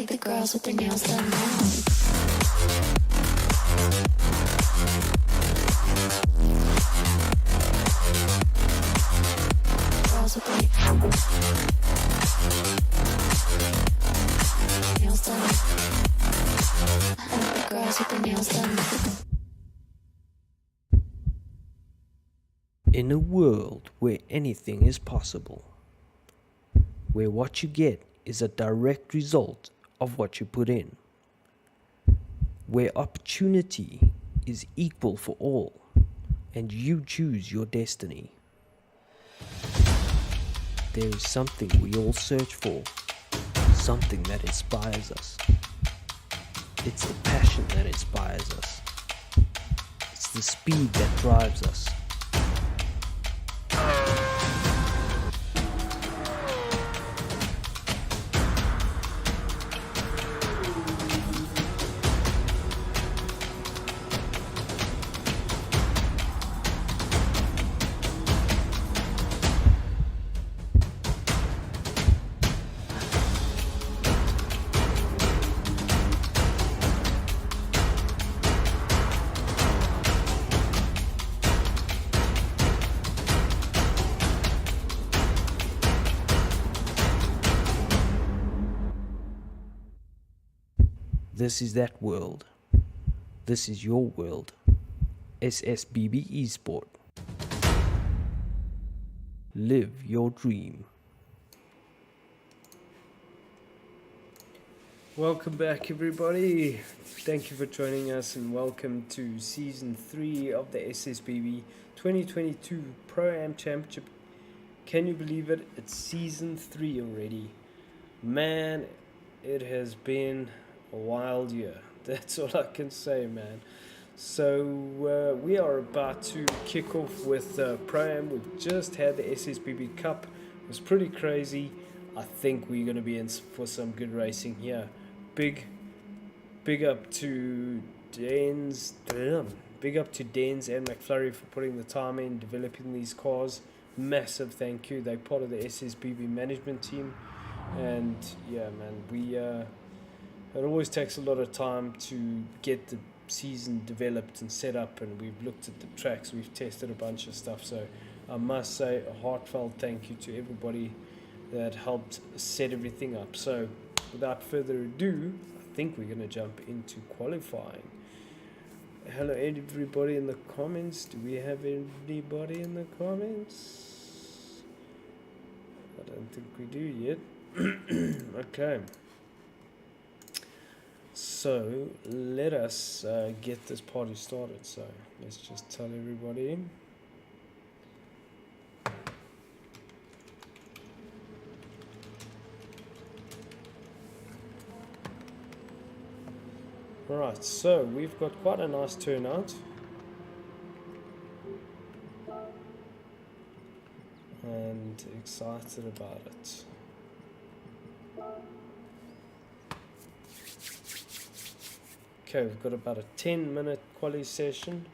the girls with their nails done now. Girls with their nails done. The girls with their nails done. In a world where anything is possible, where what you get is a direct result of what you put in, where opportunity is equal for all and you choose your destiny, there is something we all search for, something that inspires us. It's the passion that inspires us. It's the speed that drives us. This is that world. This is your world. SSBB Esport. Live your dream. Welcome back, everybody. Thank you for joining us and welcome to Season 3 of the SSBB 2022 Pro-Am Championship. Can you believe it? It's Season 3 already. Man, it has been a wild year. That's all I can say, man. So we are about to kick off with Pro-Am. We've just had the SSBB Cup. It was pretty crazy. I think we're going to be in for some good racing here. Big up to Dens and McFlurry for putting the time in, developing these cars. Massive thank you. They're part of the SSBB management team. And yeah, man, it always takes a lot of time to get the season developed and set up, and we've looked at the tracks, we've tested a bunch of stuff, so I must say a heartfelt thank you to everybody that helped set everything up. So without further ado, I think we're going to jump into qualifying. Hello everybody in the comments. Do we have anybody in the comments? I don't think we do yet. Okay. So let us get this party started. So let's just tell everybody. Alright, so we've got quite a nice turnout. And excited about it. Okay, we've got about a 10-minute quali session.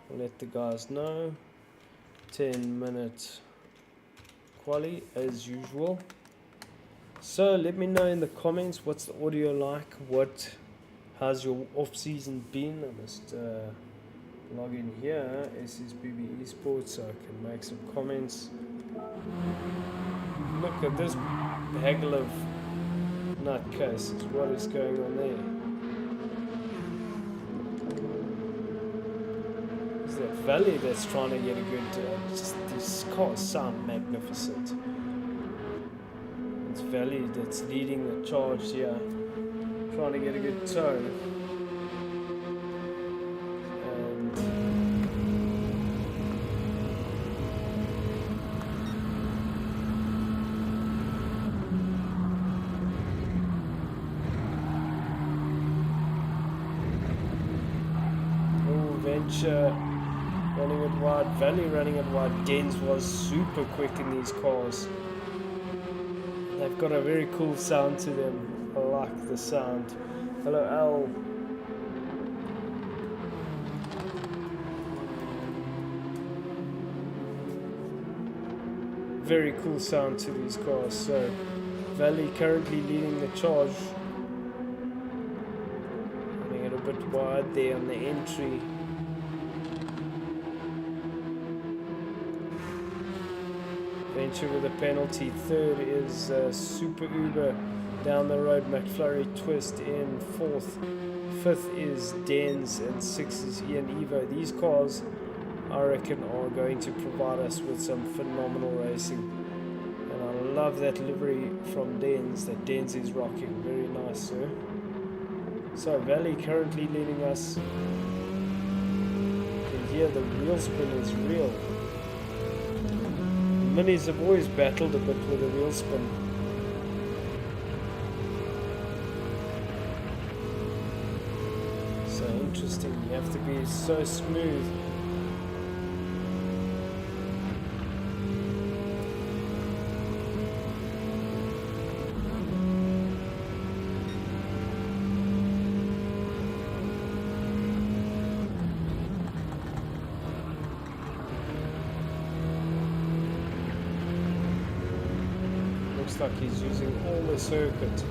I'll let the guys know. 10-minute quali as usual. So let me know in the comments what's the audio like. How's your off-season been? I must log in here, SSBB Esports, so I can make some comments. Look at this haggle of nutcases. What is going on there? That Valley that's trying to get a good these cars sound magnificent. It's Valley that's leading the charge here, trying to get a good tone. And Venture running it wide, Valley running it wide. Dens was super quick in these cars. They've got a very cool sound to them. I like the sound. Hello, Al. Very cool sound to these cars. So Valley currently leading the charge bit wide there on the entry. Venture with a penalty. Third is Super Uber down the road. McFlurry Twist in fourth. Fifth is Dens, and sixth is Ian Evo. These cars, I reckon, are going to provide us with some phenomenal racing. And I love that livery from Dens that Dens is rocking. Very nice, sir. So Valley currently leading us. You can hear the wheel spin is real. Minis have always battled a bit with the wheel spin. So interesting, you have to be so smooth. Looks like he's using all the circuit.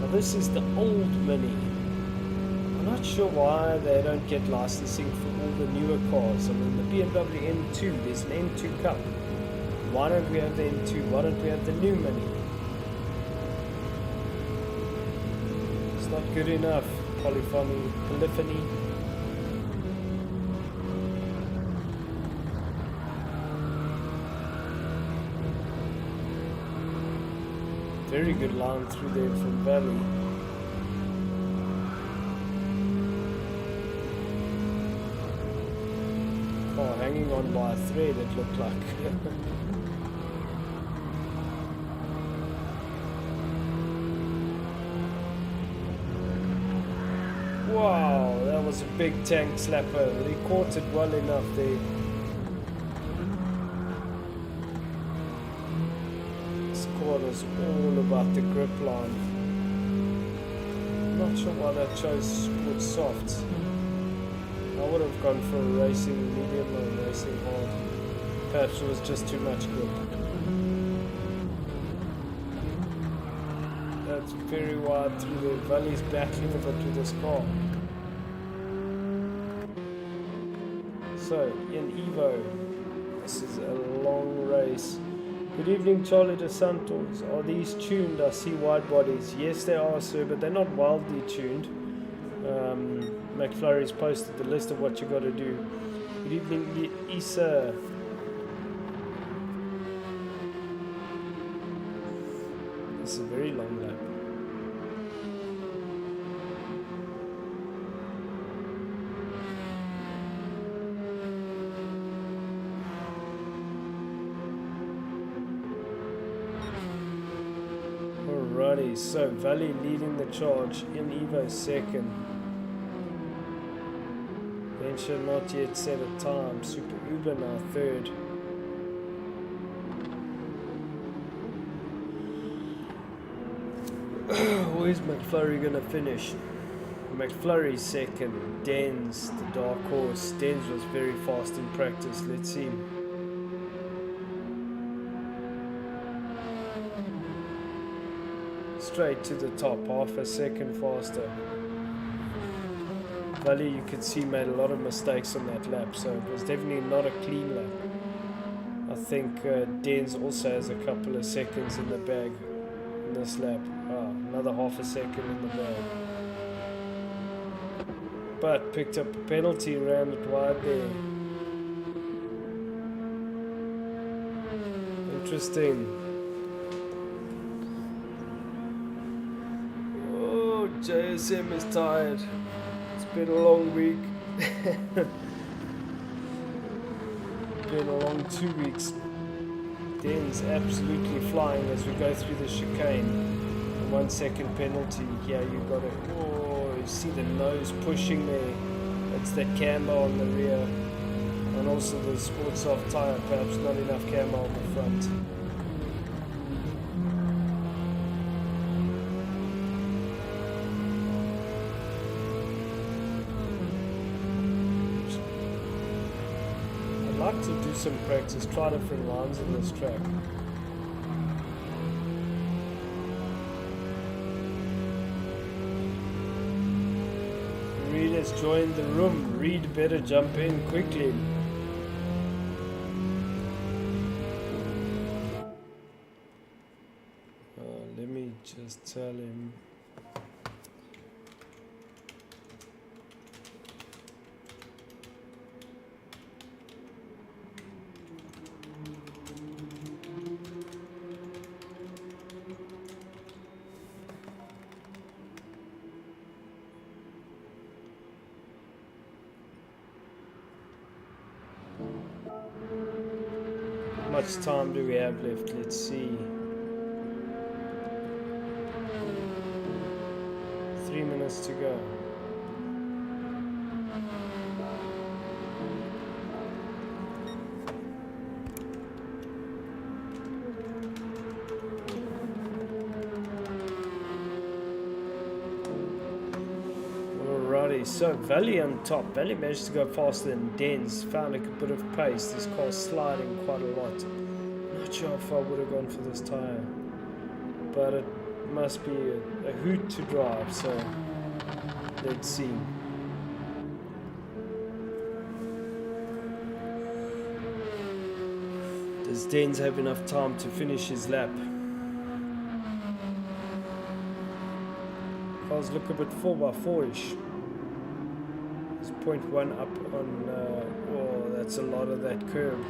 Now this is the old Mini. I'm not sure why they don't get licensing for all the newer cars. I mean, the BMW M2, there's an M2 Cup. Why don't we have the M2? Why don't we have the new Mini? It's not good enough. Polyphony. Very good line through there from Valley. Oh, hanging on by a thread it looked like. Wow, that was a big tank slapper, but he caught it well enough there. Was all about the grip line. Not sure why that chose wood soft. I would have gone for a racing medium or racing hard. Perhaps it was just too much grip. That's very wide through the Valley's battling a bit with this car. So, in Evo, this is a long race. Good evening, Charlie De Santos. Are these tuned? I see wide bodies. Yes, they are, sir, but they're not wildly tuned. McFlurry's posted the list of what you got to do. Good evening, Issa. This is a very long lap. Alrighty, so Valley leading the charge, in Evo second. Venture not yet set a time, Super Uber now third. Where's McFlurry gonna finish? McFlurry second, Dens, the dark horse. Dens was very fast in practice, let's see. Straight to the top, half a second faster. Valley, you could see, made a lot of mistakes on that lap, so it was definitely not a clean lap. I think Dens also has a couple of seconds in the bag in this lap. Another half a second in the bag. But picked up a penalty, ran it wide there. Interesting. JSM is tired. It's been a long week. Been a long 2 weeks. Den's absolutely flying as we go through the chicane. 1 second penalty. Here you got it. Oh, you see the nose pushing there. It's the camber on the rear. And also the sports soft tyre. Perhaps not enough camber on the front. I'd like to do some practice, try different lines on this track. has joined the room. Reed better jump in quickly. Let me just tell him. How much time do we have left? Let's see. 3 minutes to go. Alrighty, so Valley on top. Valley managed to go faster than Dens. Found a bit of pace. This car's sliding quite a lot. Not sure if I would have gone for this tire, but it must be a hoot to drive, so let's see. Does Dens have enough time to finish his lap? Cars look a bit 4x4ish. It's 0.1 up on, oh, that's a lot of that curb.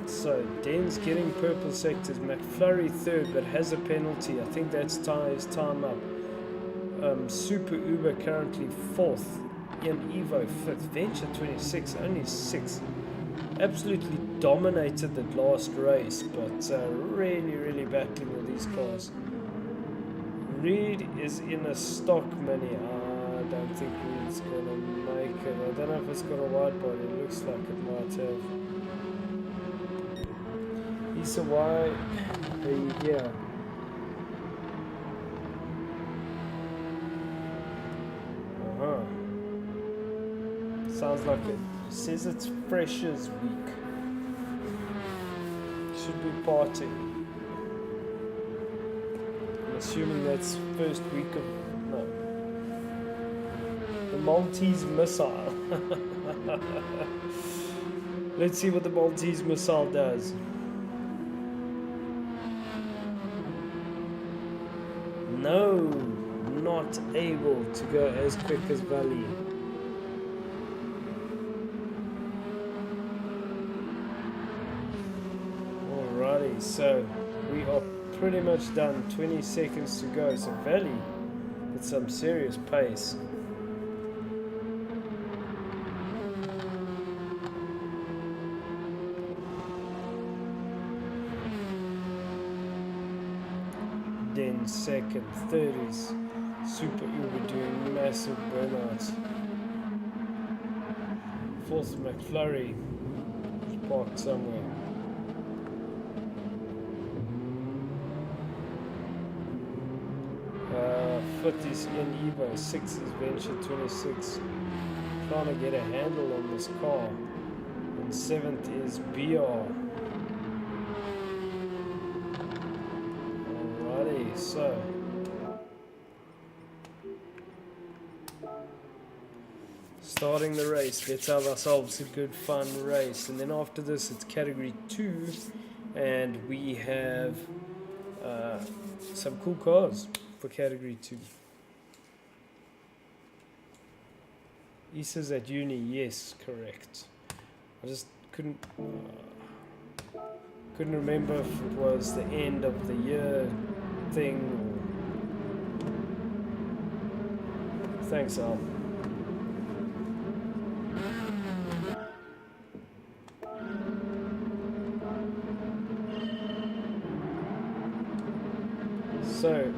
So, Den's getting purple sectors, McFlurry third, but has a penalty. I think that's his time up. Super Uber currently fourth. Ian Evo fifth. Venture 26, only sixth. Absolutely dominated the last race, but really battling with these cars. Reed is in a stock mini. I don't think Reed's going to make it. I don't know if it's got a wide body. It looks like it might have. So why are you here? Sounds like it says it's Freshers Week. Should be party. I'm assuming that's first week of no. The Maltese Missile. Let's see what the Maltese Missile does. No, not able to go as quick as Valley. Alrighty, so we are pretty much done. 20 seconds to go. So Valley with some serious pace. Then second, third is Super Uber doing massive burnouts. Fourth, McFlurry is parked somewhere. Fifth is Ian Evo, sixth is Venture 26. Trying to get a handle on this car. And seventh is BR. So starting the race, let's have ourselves a good fun race, and then after this it's category 2 and we have some cool cars for category 2. Issa's at uni, yes, correct. I just couldn't remember if it was the end of the year thing. Thanks, Al. So,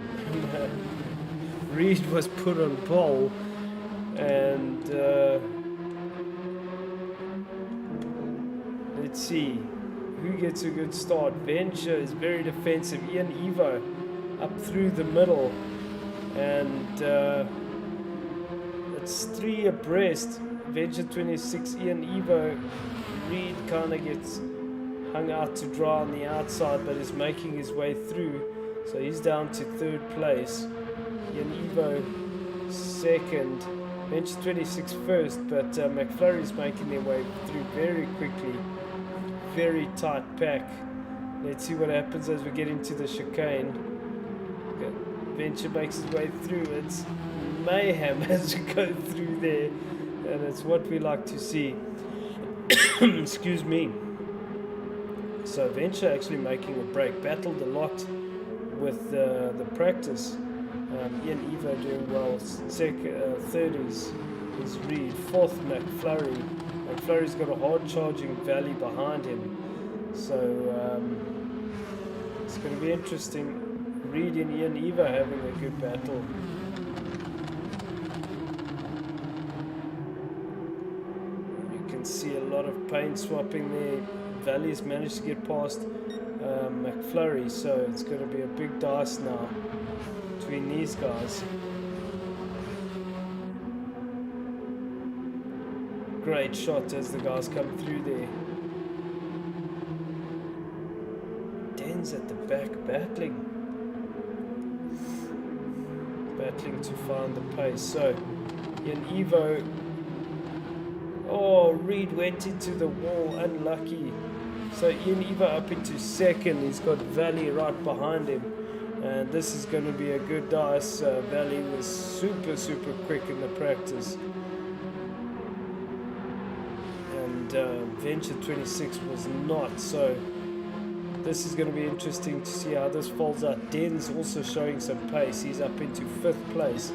Reed was put on pole, and let's see who gets a good start? Venture is very defensive. Ian Evo up through the middle, and it's 3 abreast. Venture 26, Ian Evo. Reed kind of gets hung out to dry on the outside, but is making his way through. So he's down to 3rd place. Ian Evo 2nd. Venture 26 first, but McFlurry's making their way through very quickly. Very tight pack. Let's see what happens as we get into the chicane. Okay. Venture makes his way through. It's mayhem as we go through there, and it's what we like to see. Excuse me. So Venture actually making a break. Battled a lot with the practice. Ian Evo doing well. 3rd is Reed. 4th McFlurry. McFlurry's got a hard charging Valley behind him. So it's going to be interesting. Reed and Ian Evo having a good battle. You can see a lot of paint swapping there. Valley's managed to get past McFlurry, so it's going to be a big dice now between these guys. Great shot as the guys come through there. Den's at the back battling to find the pace. So Ian Evo, oh, Reed went into the wall, unlucky. So Ian Evo up into 2nd. He's got Valley right behind him, and this is going to be a good dice. Valley was super quick in the practice, and Venture 26 was not. So this is going to be interesting to see how this folds out. Den's also showing some pace. He's up into 5th place.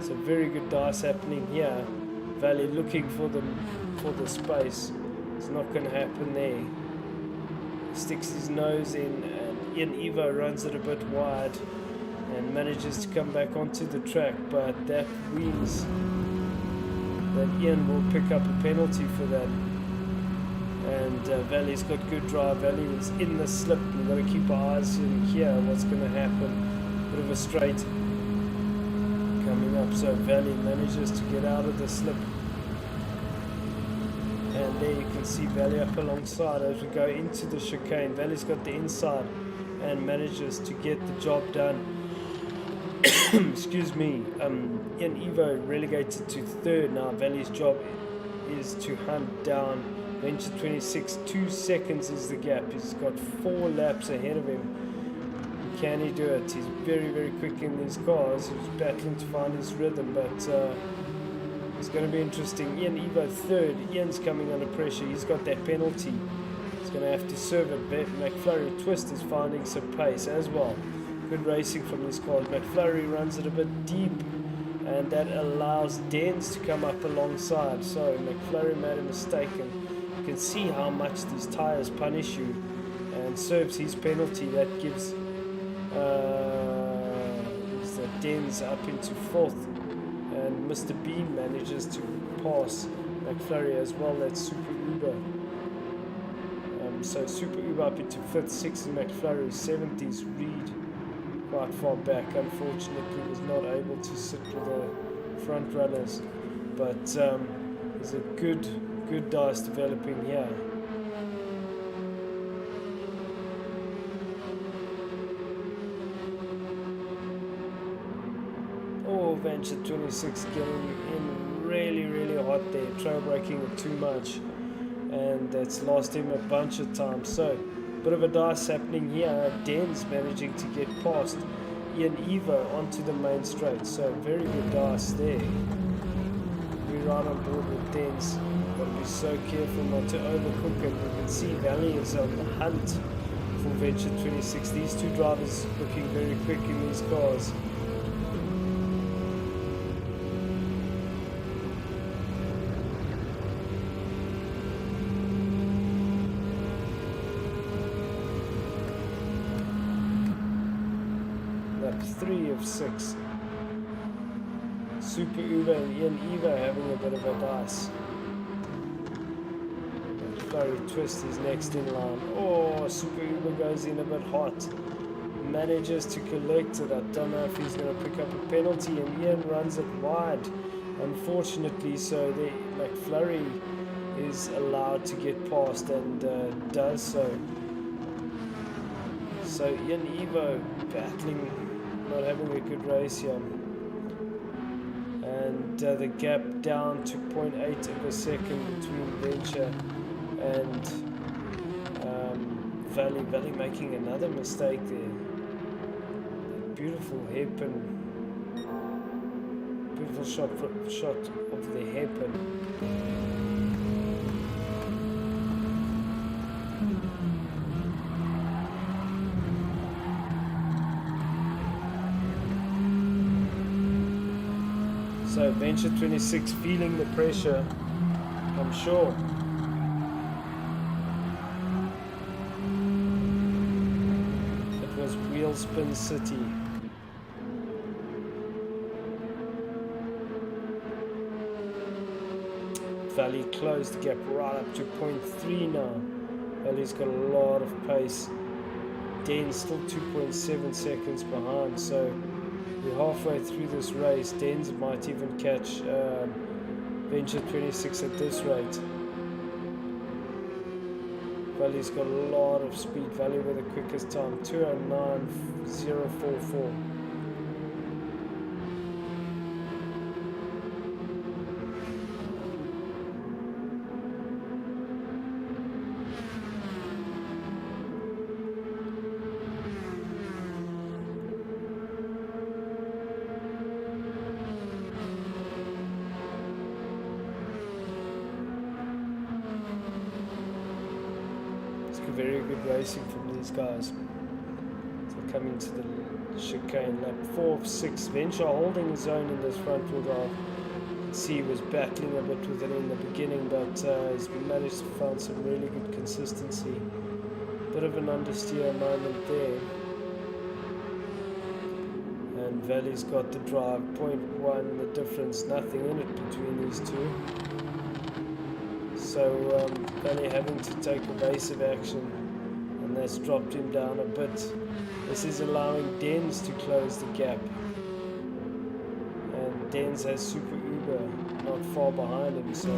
So very good dice happening here. Valley looking for the space. It's not going to happen there. Sticks his nose in, and Ian Evo runs it a bit wide and manages to come back onto the track, but that means that Ian will pick up a penalty for that. And Valley's got good drive. Valley is in the slip. We've got to keep our eyes in here what's going to happen. Bit of a straight coming up, so Valley manages to get out of the slip. And there you can see Valley up alongside as we go into the chicane. Valley's got the inside and manages to get the job done. Excuse me. Ian Evo relegated to 3rd now. Valley's job is to hunt down Venture 26. 2 seconds is the gap. He's got 4 laps ahead of him. Can he do it? He's very quick in these cars. He's battling to find his rhythm, but it's going to be interesting. Ian Evo 3rd. Ian's coming under pressure. He's got that penalty. He's going to have to serve it. McFlurry Twist is finding some pace as well. Good racing from these cars. McFlurry runs it a bit deep, and that allows Dens to come up alongside. So McFlurry made a mistake, and you can see how much these tyres punish you, and serves his penalty. That gives the Dens up into 4th, and Mr. Bean manages to pass McFlurry as well. That's Super Uber. So Super Uber up into 5th, 6th is McFlurry, 7th is Reed, quite far back. Unfortunately was not able to sit with the front runners, but there's a good dice developing here. Oh, Venture 26 getting in really hot there, trail braking it too much, and that's lost him a bunch of time. So bit of a dice happening here. Den's managing to get past Ian Evo onto the main straight, so very good dice there. We're right on board with Den's. Got to be so careful not to overcook it. You can see Valley is on the hunt for Venture 26. These two drivers looking very quick in these cars. Lap 3 of 6. Super Uber and Ian Evo having a bit of a dice. McFlurry twist is next in line. Oh, Super Uber goes in a bit hot. Manages to collect it. I don't know if he's going to pick up a penalty, and Ian runs it wide. Unfortunately, so the McFlurry is allowed to get past and does so. So Ian Evo battling, not having a good race here. And the gap down to 0.8 of a second between Venture and Valley. Valley making another mistake there. Beautiful hairpin. Beautiful shot of the hairpin. So Venture 26 feeling the pressure, I'm sure. It was Wheel Spin City. Valley closed the gap right up to 0.3 now. Valley's got a lot of pace. Den's still 2.7 seconds behind, so we're halfway through this race. Den's might even catch Venture 26 at this rate. Valley's got a lot of speed. Valley with the quickest time, 209.044. Very good racing from these guys. So coming to the chicane, lap 4 of 6. Venture holding his own in this front wheel drive. See, he was battling a bit with it in the beginning, but he's managed to find some really good consistency. Bit of an understeer moment there. And Valley's got the drive, 0.1 the difference, nothing in it between these two. So Valley having to take evasive action, and that's dropped him down a bit. This is allowing Dens to close the gap, and Dens has Super Uber not far behind him, so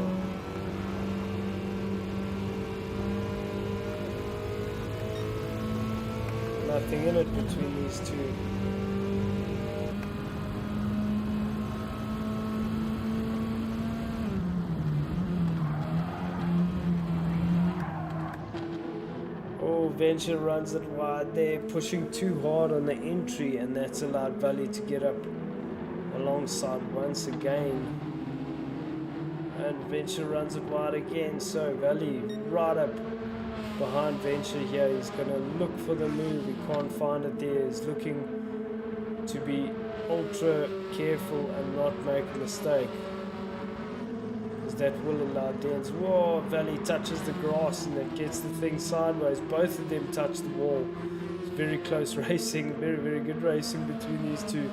nothing in it between these two. Venture runs it wide there, pushing too hard on the entry, and that's allowed Valley to get up alongside once again. And Venture runs it wide again, so Valley right up behind Venture here. He's going to look for the move. He can't find it there. He's looking to be ultra careful and not make a mistake, that will allow Dens. Whoa, Valley touches the grass and it gets the thing sideways. Both of them touch the wall. It's very close racing, very, very good racing between these two.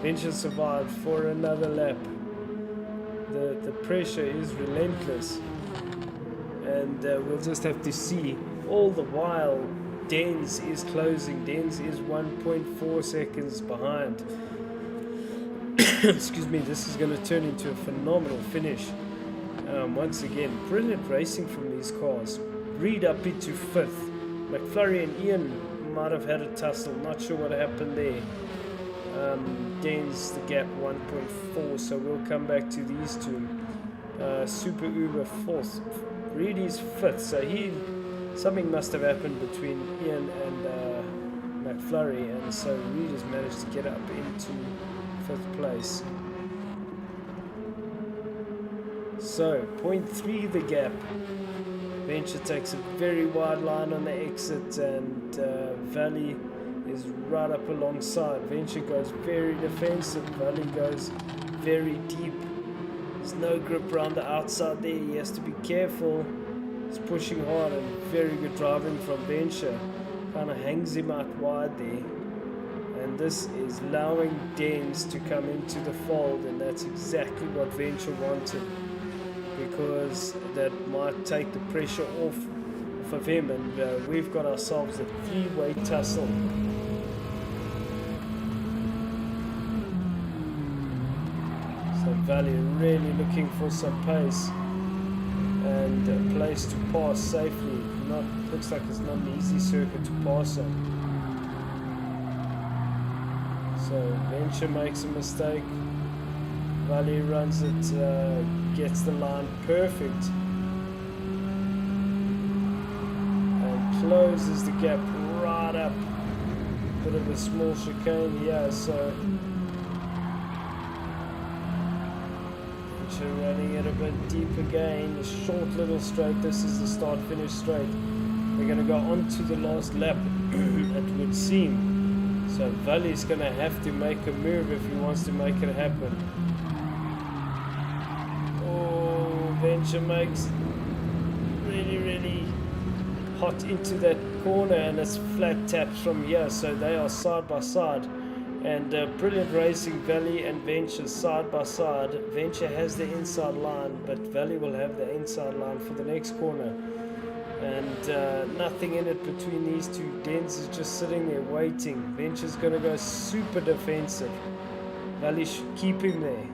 Venture survived for another lap. The pressure is relentless, and we'll just have to see. All the while, Dens is closing. Dens is 1.4 seconds behind. Excuse me, this is going to turn into a phenomenal finish. Once again, brilliant racing from these cars. Reed up into 5th. McFlurry and Ian might have had a tussle. Not sure what happened there. Dens the gap 1.4, so we'll come back to these two. Super Uber 4th. Reed is 5th, so something must have happened between Ian and McFlurry, and so Reed has managed to get up into 5th place. So 0.3 the gap. Venture takes a very wide line on the exit, and Valley is right up alongside. Venture goes very defensive. Valley goes very deep. There's no grip around the outside there. He has to be careful. He's pushing hard, and very good driving from Venture. Kind of hangs him out wide there. And this is allowing Dens to come into the fold, and that's exactly what Venture wanted. because that might take the pressure off of him, and we've got ourselves a three-way tussle. So Valley really looking for some pace and a place to pass safely. Looks like it's not an easy circuit to pass on. So Venture makes a mistake. Valley runs it, gets the line perfect, and closes the gap right up. Bit of a small chicane here, so Venture running it a bit deep again. A short little straight. This is the start-finish straight. We're going to go on to the last lap, it would seem. So Valley's going to have to make a move if he wants to make it happen. Venture makes really hot into that corner, and it's flat taps from here, so they are side by side, and brilliant racing. Valley and Venture side by side. Venture has the inside line, but Valley will have the inside line for the next corner, and nothing in it between these two. Dens is just sitting there waiting. Venture's going to go super defensive. Valley should keep him there.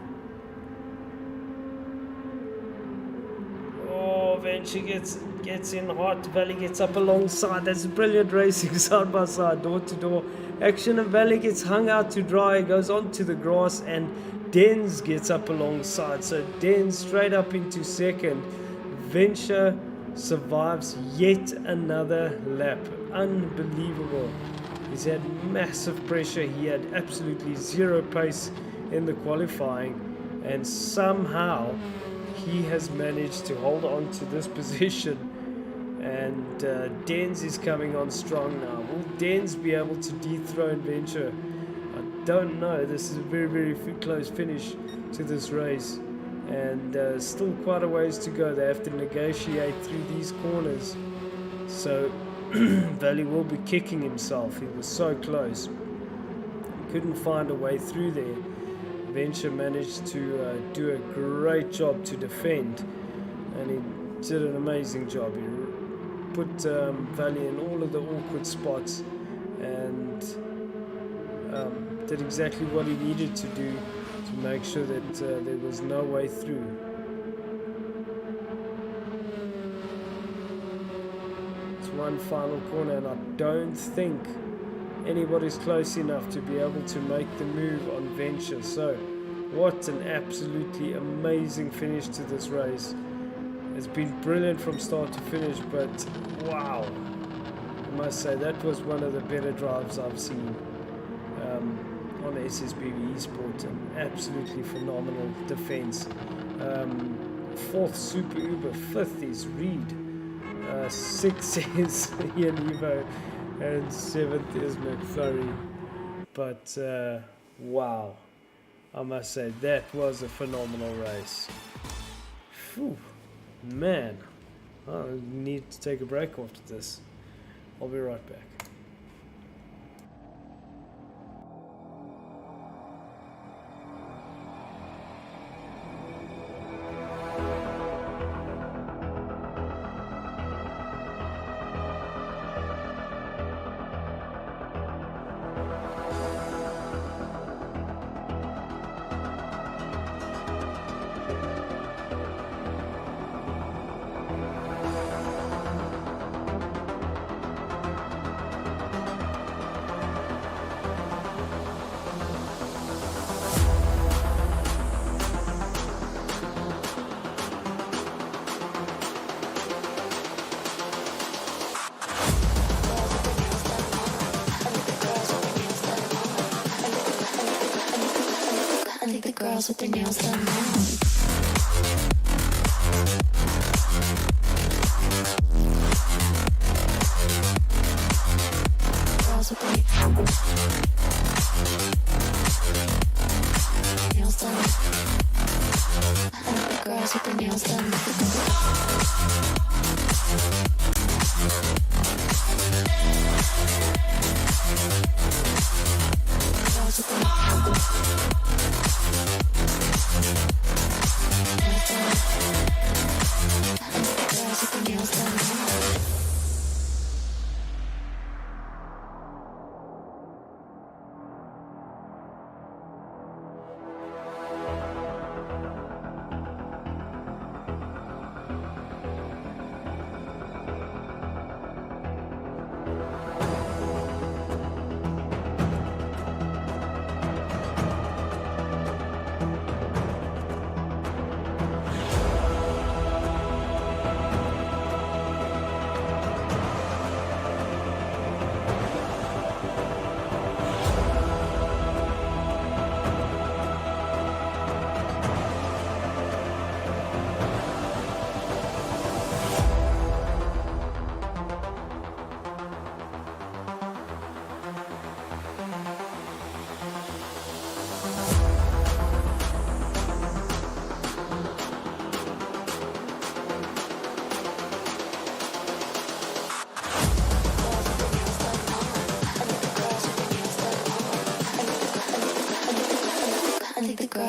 Venture gets in hot. Valley gets up alongside. That's brilliant racing, side by side, door to door action. And Valley gets hung out to dry, goes onto the grass, and Dens gets up alongside. So Dens straight up into second. Venture survives yet another lap. Unbelievable. He's had massive pressure. He had absolutely zero pace in the qualifying, and somehow he has managed to hold on to this position, and Dens is coming on strong now. Will Dens be able to dethrone Venture? I don't know. This is a very close finish to this race, and still quite a ways to go. They have to negotiate through these corners, so Valley will be kicking himself. He was so close, couldn't find a way through there. Venture managed to do a great job to defend, and he did an amazing job. He put Valley in all of the awkward spots, and did exactly what he needed to do to make sure that there was no way through. It's one final corner, and I don't think anybody's close enough to be able to make the move on Venture. So what an absolutely amazing finish to this race. It's been brilliant from start to finish, but wow, I must say that was one of the better drives I've seen on SSBB Esports. An absolutely phenomenal defense. Fourth Super Uber, fifth is Reed, sixth is Ian Evo, and seventh is McFlurry. But wow, I must say that was a phenomenal race. Whew, man, I need to take a break after this. I'll be right back. I think the girls with their nails done now. Girls with their nails done. I think the girls with their nails done. Girls with their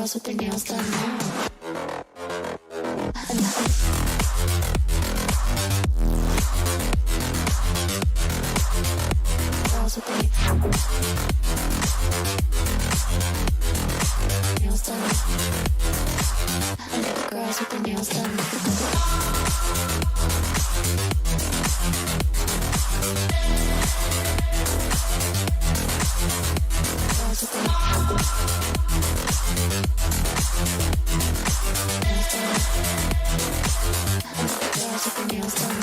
girls with their nails done now. Girls with their nails done. Girls with their nails done. Girls with their nails done.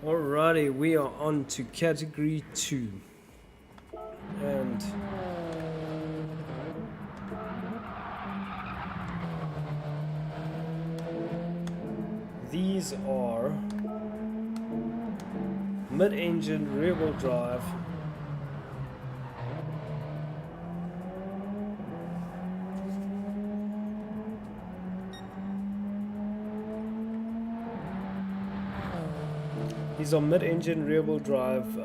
Alrighty, we are on to category 2, and these are mid-engine rear-wheel drive These are mid-engine rear-wheel drive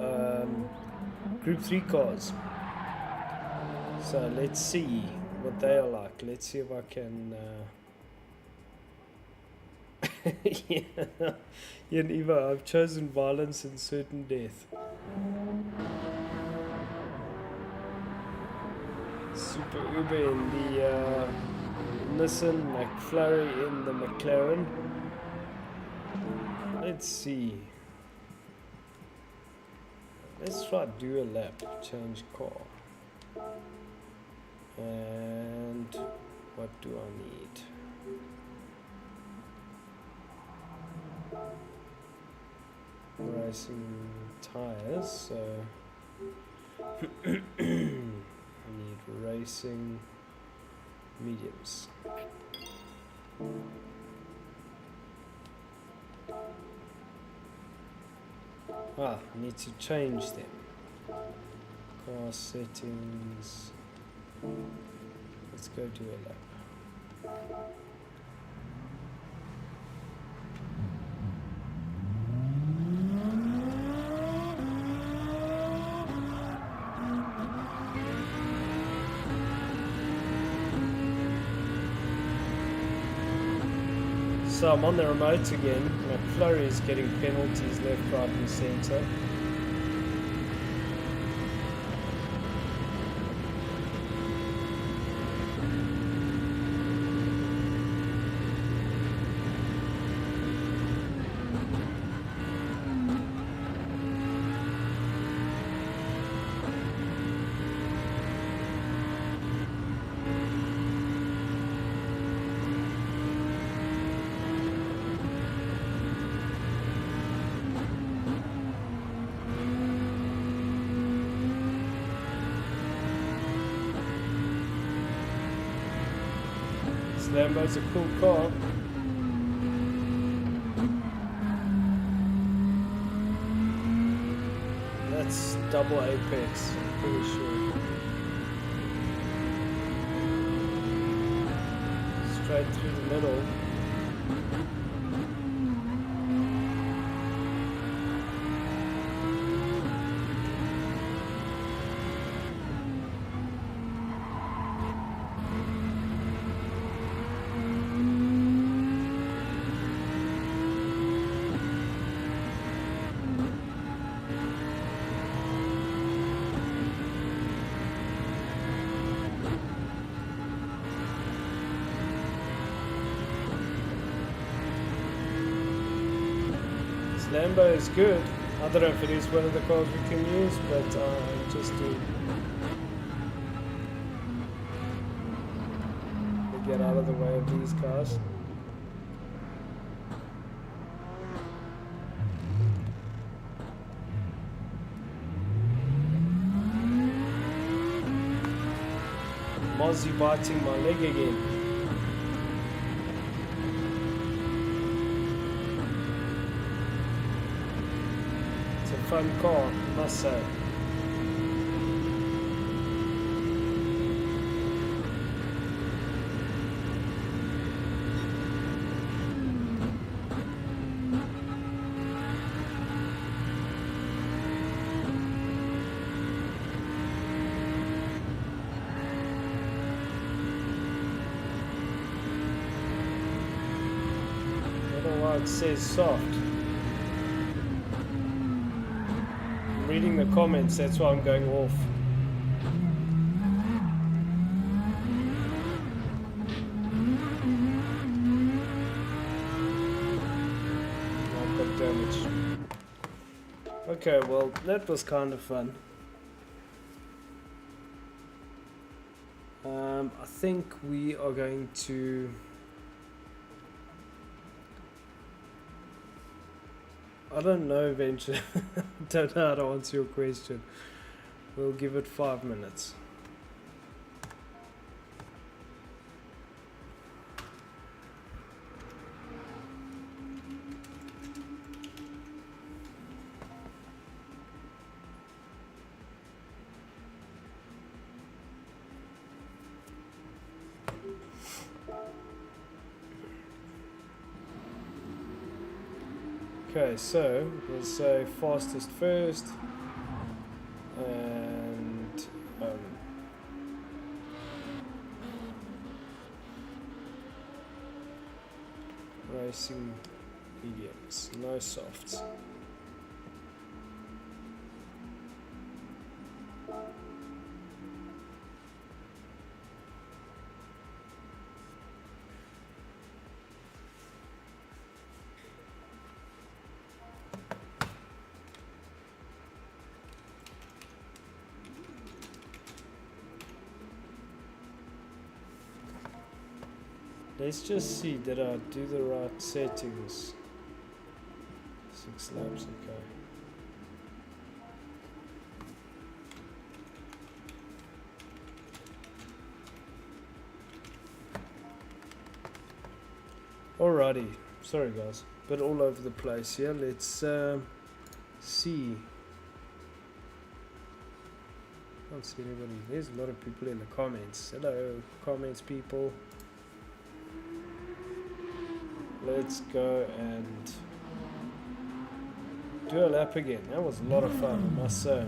Group 3 cars. So let's see what they are like. Let's see if I can... yeah, Eva, I've chosen violence and certain death. Super Uber in the Nissan, McFlurry in the McLaren. Let's see. Let's try do a lap, change car. And what do I need? Racing tires, so I need racing mediums. I need to change them. Car settings. Let's go do a lap. So I'm on the remote again. McFlurry is getting penalties left, right and centre. Lambo's a cool car. That's double apex, I'm pretty sure. Straight through the middle. Lambo is good. I don't know if it is one of the cars we can use, but just to get out of the way of these cars. Mozzie biting my leg again. It's a fun car, I must say. It says soft. I'm reading the comments, that's why I'm going off. I've got damage. Okay, well, that was kind of fun. I think we are going to... I don't know eventually. Don't know how to answer your question. We'll give it 5 minutes. Okay, so we'll say fastest first, and racing mediums, no softs. Let's just see, did I do the right settings? 6 laps, okay. Alrighty, sorry guys, but all over the place here. Let's see. Can't see anybody. There's a lot of people in the comments. Hello, comments people. Let's go and do a lap again. That was a lot of fun, I must say.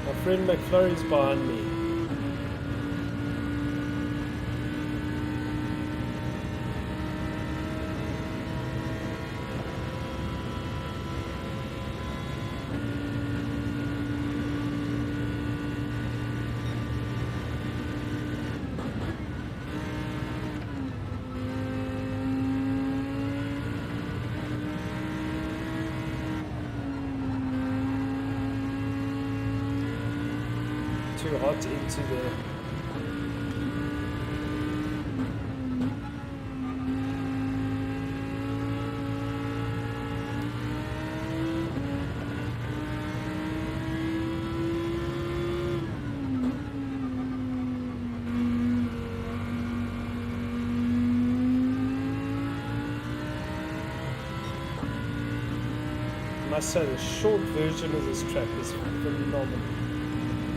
My friend McFlurry's behind me. Too hot into the I must say the short version of this track is phenomenal.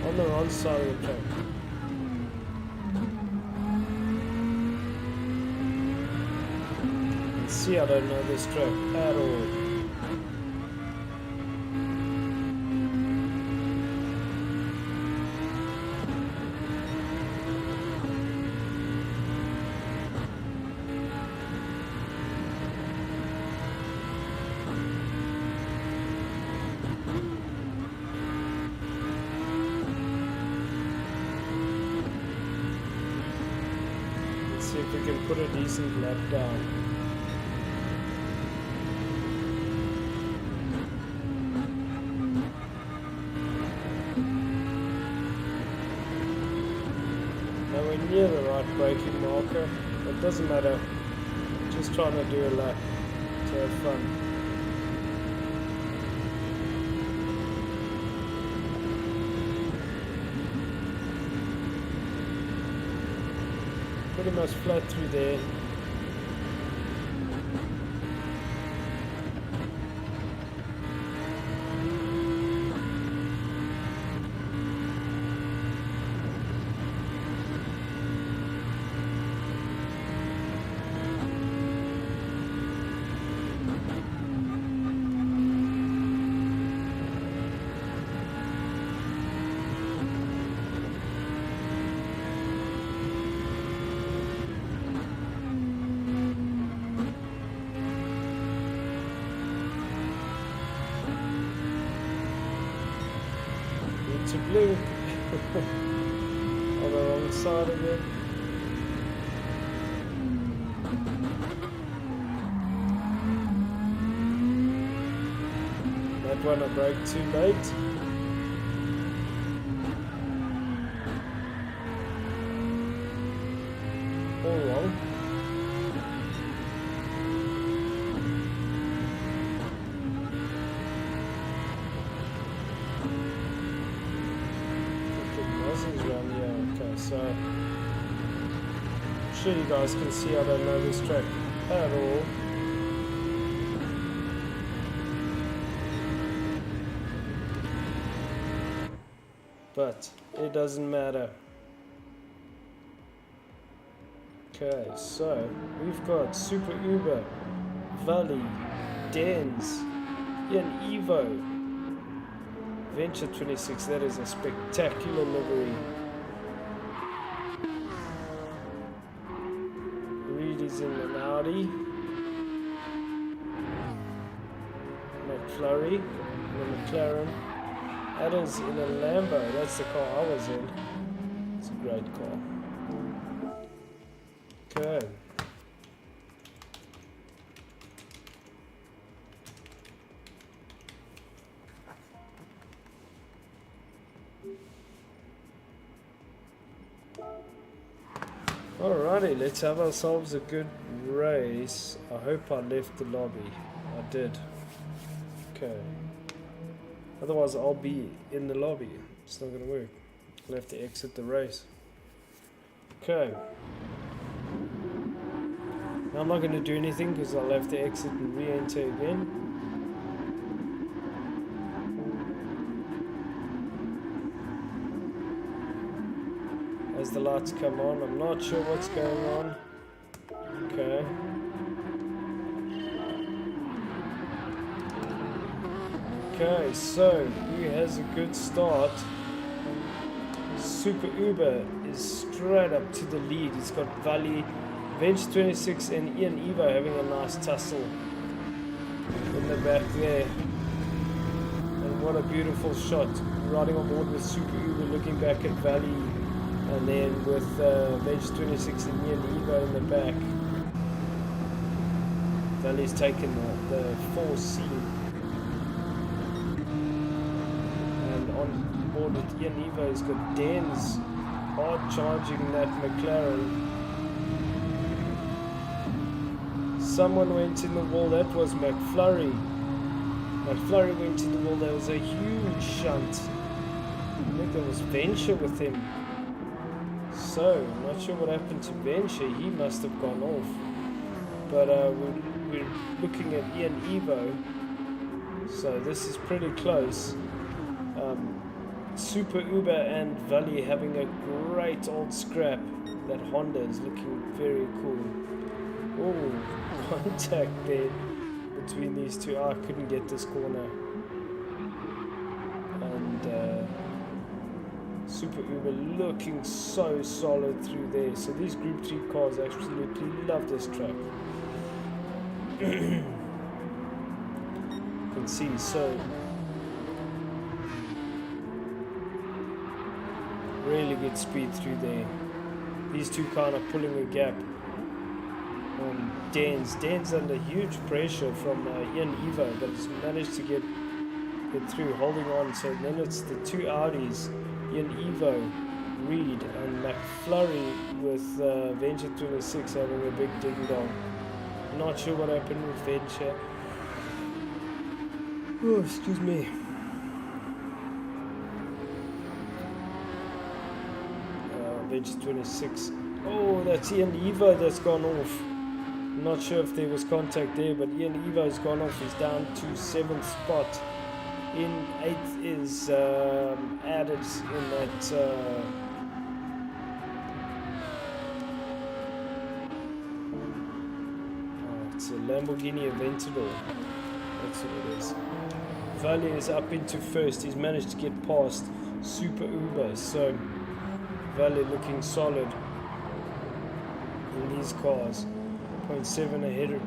On the wrong side of the track. You see, I don't know this track at all. See if we can put a decent lap down. Nowhere near the right braking marker, but it doesn't matter. Just trying to do a lap to have fun. Pretty much flat through there. To blue on the wrong side of it. That one I broke too late. All wrong. Around here. Okay, so I'm sure you guys can see I don't know this track at all. But it doesn't matter. Okay, so we've got Super Uber, Valley, Dens, Ian Evo, Venture 26, that is a spectacular livery. Reed is in an Audi. McFlurry in a McLaren. Adams in a Lambo, that's the car I was in. It's a great car. Okay. Alrighty, let's have ourselves a good race. I hope I left the lobby. I did. Okay. Otherwise I'll be in the lobby. It's not gonna work. I'll have to exit the race. Okay. Now I'm not gonna do anything because I'll have to exit and re-enter again. As the lights come on, I'm not sure what's going on. Okay. Okay, so who has a good start? Super Uber is straight up to the lead. He's got Valley, Venture 26 and Ian Evo having a nice tussle in the back there. And what a beautiful shot. Riding on board with Super Uber, looking back at Valley. And then with Venture 26 and Ian Evo in the back. Valley's taken the 4C. And on board with Ian Evo, he's got Dens hard charging that McLaren. Someone went in the wall, that was McFlurry. McFlurry went in the wall, there was a huge shunt. I think there was Venture with him. So, I'm not sure what happened to Venture, he must have gone off. But we're looking at Ian Evo, so this is pretty close. Super Uber and Valley having a great old scrap. That Honda is looking very cool. Oh, contact there between these two. I couldn't get this corner. And Super Uber looking so solid through there. So these Group 3 cars absolutely love this track. You can see, so really good speed through there. These two kind of pulling a gap. on Dan's. Dan's under huge pressure from Ian Evo, but has managed to get through, holding on. So then it's the two Audis, Ian Evo, Reed, and McFlurry with Venture 26 having a big ding dong. Not sure what happened with Venture. Oh, excuse me. Venture 26. Oh, that's Ian Evo that's gone off. I'm not sure if there was contact there, but Ian Evo's gone off. He's down to 7th spot. In 8th is added in that it's a Lamborghini Aventador. That's what it is. Valley is up into 1st. He's managed to get past Super Uber. So Valley looking solid in these cars. 0.7 ahead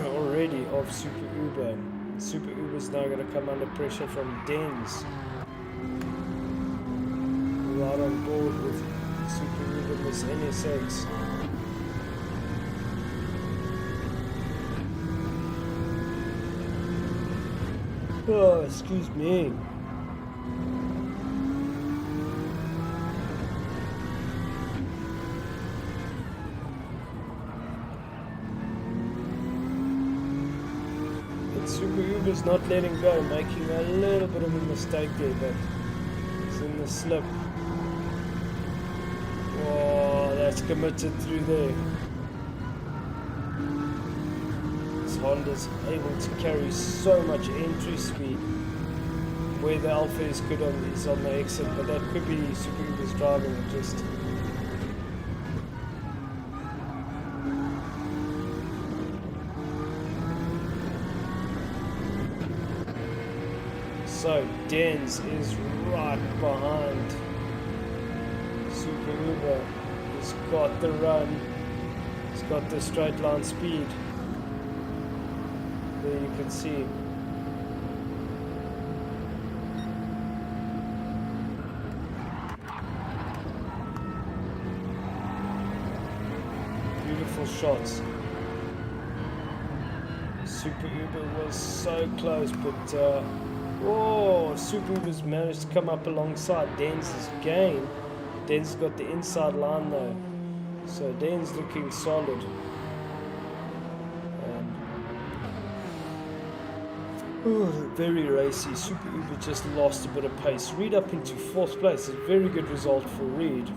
already of Super Uber. Super Uber's now going to come under pressure from Dens. Right on board with Super Uber, this NSX. Oh, excuse me. Super Uber's not letting go, making a little bit of a mistake there, but it's in the slip. Oh, that's committed through there. This Honda's able to carry so much entry speed. Where the Alpha is good is on the exit, but that could be Super Uber's driving it just. So Dens is right behind Super Uber. He's got the run. He's got the straight line speed. There you can see. Beautiful shots. Super Uber was so close, but oh, Super Uber's managed to come up alongside Dens' gain. Dens got the inside line though, so Dens looking solid. Very racy. Super Uber just lost a bit of pace. Reed up into 4th place. A very good result for Reed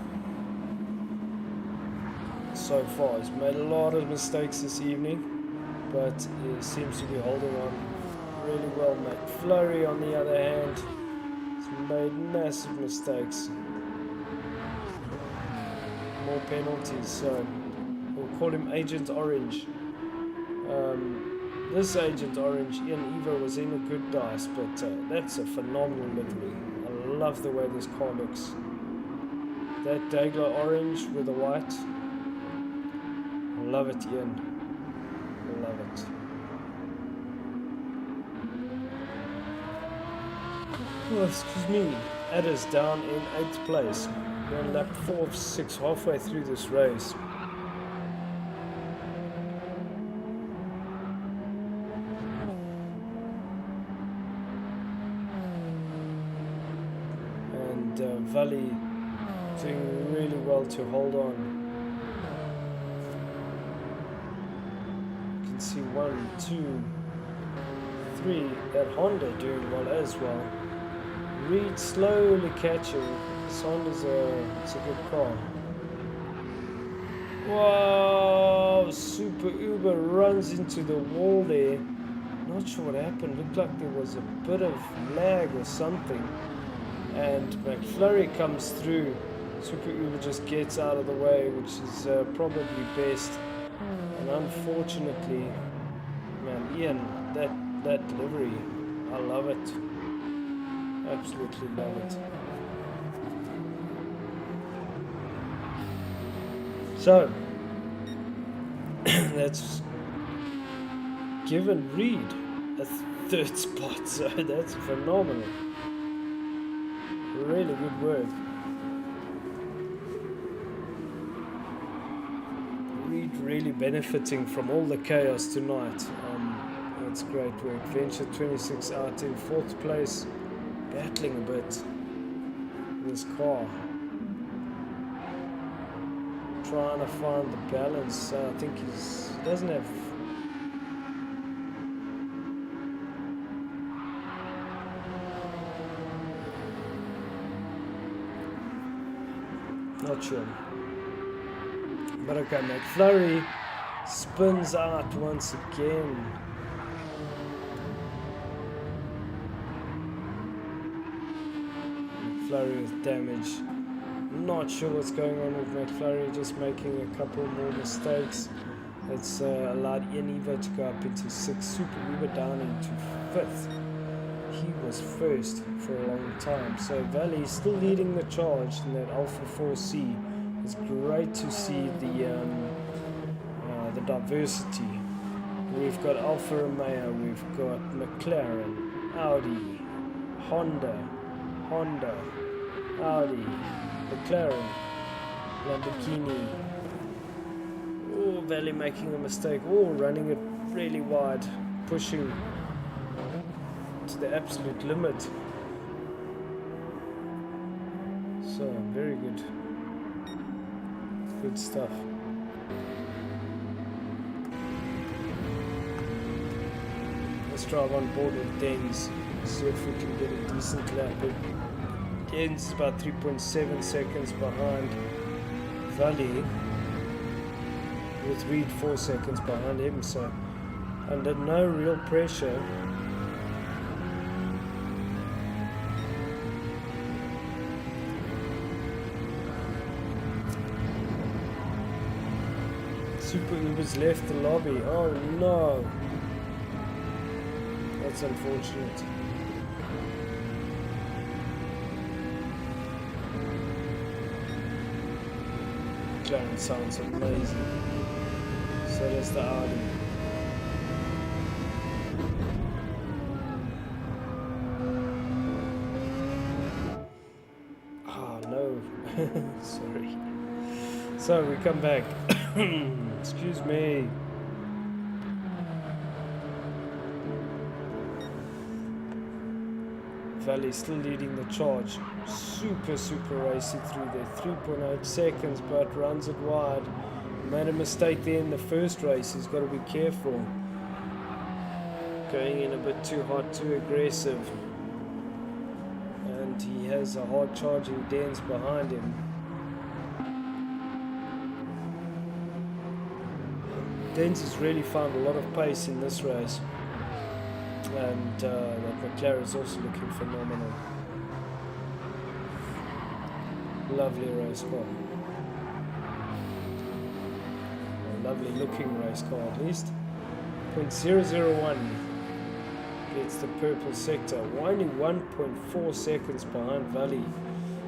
so far. He's made a lot of mistakes this evening, but he seems to be holding on really well. McFlurry, on the other hand, has made massive mistakes. More penalties, so we'll call him Agent Orange. This Agent Orange, Ian Evo was in a good dice, but that's a phenomenal livery. I love the way this car looks. That Daigler orange with the white. I love it, Ian. I love it. Oh, excuse me. Adder's down in 8th place. We're on lap 4 of 6, halfway through this race. And Valley doing really well to hold on. You can see 1, 2, 3. That Honda doing well as well. Reed slowly catching. This Honda's it's a good car. Wow! Super Uber runs into the wall there. Not sure what happened. Looked like there was a bit of lag or something. And McFlurry comes through. Super Uber just gets out of the way, which is probably best. And unfortunately, man, Ian, that delivery, I love it. Absolutely love it. So that's given Reed a 3rd spot, so that's phenomenal. Really good work. Reed really benefiting from all the chaos tonight. That's great work. Venture 26 out in 4th place, battling a bit in this car. Trying to find the balance. I think he doesn't have. Not sure. But okay, McFlurry spins out once again. McFlurry with damage. Not sure what's going on with McFlurry, just making a couple more mistakes. It's allowed Ian Evo to go up into 6th, Super Uber down into 5th. He was 1st for a long time. So Valley still leading the charge in that Alpha 4C. It's great to see the diversity. We've got Alfa Romeo, we've got McLaren, Audi, Honda, Audi, McLaren, Lamborghini. Oh, Valley making a mistake. Oh, running it really wide, pushing to the absolute limit. So, very good. Good stuff. Let's drive on board with Dens. See if we can get a decent lap in. Dens is about 3.7 seconds behind Valley, with Reed 4 seconds behind him, so under no real pressure. Super Uber's left the lobby. Oh no, that's unfortunate. McLaren sounds amazing. So does the Audi. Oh no, sorry. So we come back. Excuse me. Valley still leading the charge. Super racy through there. 3.8 seconds, but runs it wide. Made a mistake there in the first race. He's got to be careful. Going in a bit too hot, too aggressive. And he has a hard charging Dens behind him. Dens has really found a lot of pace in this race. And that McLaren is also looking phenomenal. Lovely race car. A lovely looking race car at least. 0.001 gets the purple sector. Only 1.4 seconds behind Valley.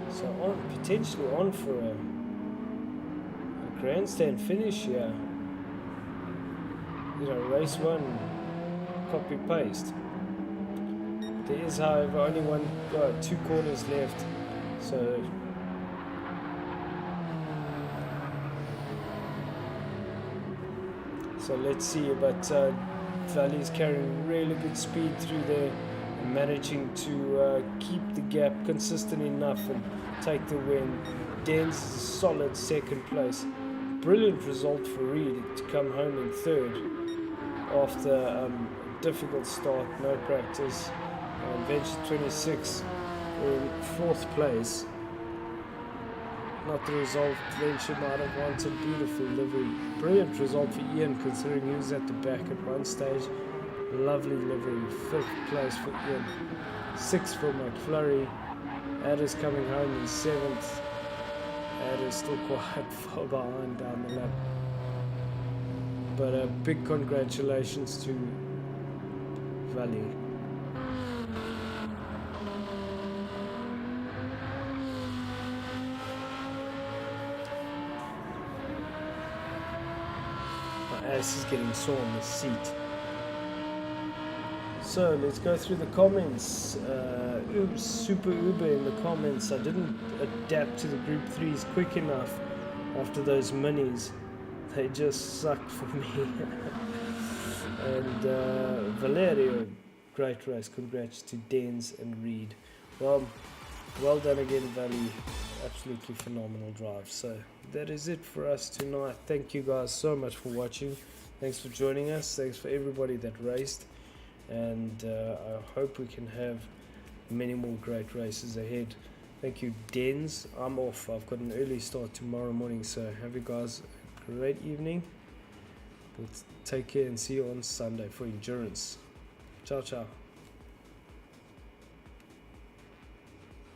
So potentially on for a grandstand finish here. You know, race 1. Copy paste. There is, however, only 2 corners left, so let's see. But Valley is carrying really good speed through there and managing to keep the gap consistent enough and take the win. Dens is a solid 2nd place. Brilliant result for Reed to come home in 3rd after difficult start, no practice. Venture 26 in 4th place. Not the result Venture might have wanted. Beautiful livery. Brilliant result for Ian considering he was at the back at one stage. Lovely livery. 5th place for Ian. 6th for McFlurry. Adder's coming home in 7th. Adder's still quite far behind down the lap. But a big congratulations to Valley. My ass is getting sore on the seat. So let's go through the comments. Super Uber in the comments. I didn't adapt to the Group 3s quick enough after those minis. They just sucked for me. And Valerio, great race. Congrats to Dens and Reed. Well done again, Valley. Absolutely phenomenal drive. So that is it for us tonight. Thank you guys so much for watching. Thanks for joining us. Thanks for everybody that raced. And I hope we can have many more great races ahead. Thank you, Dens. I'm off. I've got an early start tomorrow morning. So have you guys a great evening. We'll take care and see you on Sunday for endurance. Ciao, ciao.